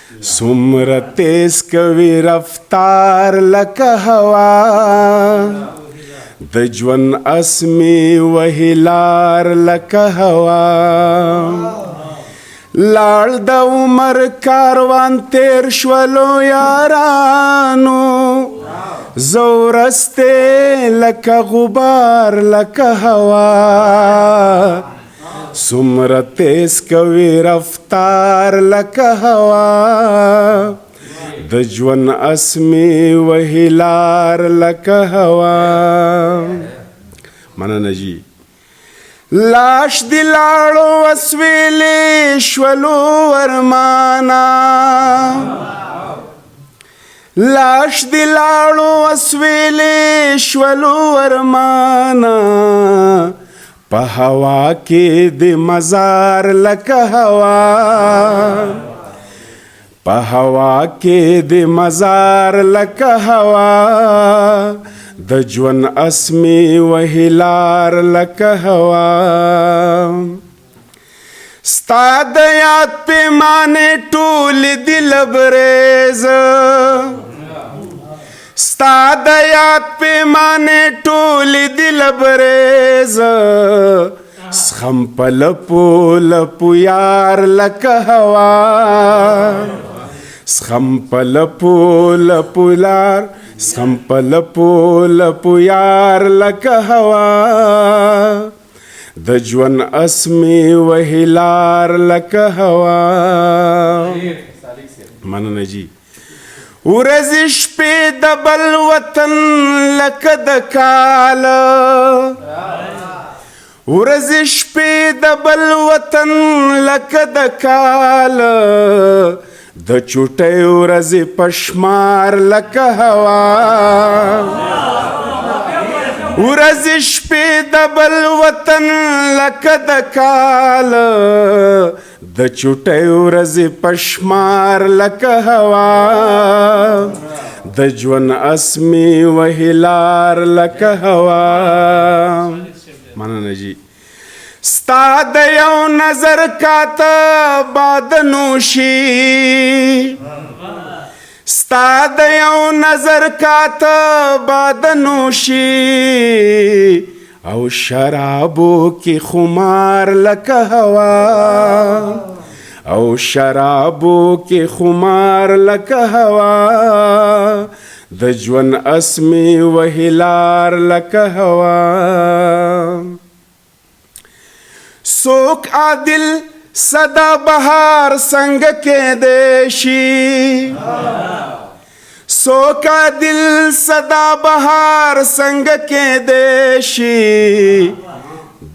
سمره تیز کوي رفتار لکه هوا د ژوند اسمي وهي لار لکه هوا لاړ د عمر کاروان تیر شولو یارانو زورسته لکه غبار لکه هوا سمره تیز کوي رفتار لکه هوا د ژوند اسمي وهي لار لکه هوا مننه جی لاش دی لاړو وسویلې شولو ورمانا لاش دی لاړو وسویلې شولو ورمانا په هوا کې د مزار لکه هوا په هوا کې د مزار لکه هوا د ژوند اسمي وهي لار لکه هوا ستا د یاد پیمانې ټولې دي لبریز ستا د یاد پیمانې ټولې دي لبریز سخم په لپو لپو یار لکه هوا سخم په لپو لپو لار سخم په لپو لپو یار لکه هوا د ژوند اسمي وهي لار لکه هوا مننه جی ورځې شپې د بل وطن لکه د کال ورځې شپې د بل وطن لکه د کال د چوټۍ ورځې پشمار لکه هوا ورځې شپې د بل وطن لکه د کال د چوټۍ ورځې پشمار لکه هوا د ژوند اسمي وهي لار لکه هوا مننه جی ستا د یو نظر کاته باد نوشي ستا د یو نظر کاته باد نوشي او شرابو کې خمار لکه هوا او شرابو کې خمار لکه هوا د ژوند اسمي وهي لار لکه هوا څوک عادل صدا بهار څنګه کېدی شي څوک عادل صدا بهار څنګه کېدی شي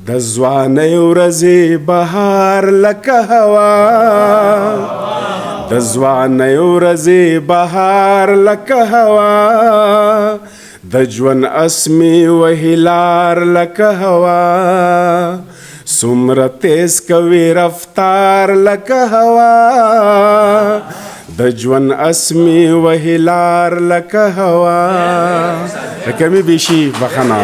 د ځوانۍ ورځې بهار لکه هوا د ځوانۍ ورځې بهار لکه هوا د ژوند اسمي وهي لار لکه هوا سمره تیز کوي رفتار لکه هوا د ژوند اسمي وهي لار لکه هوا د کمی بیشي بخښنه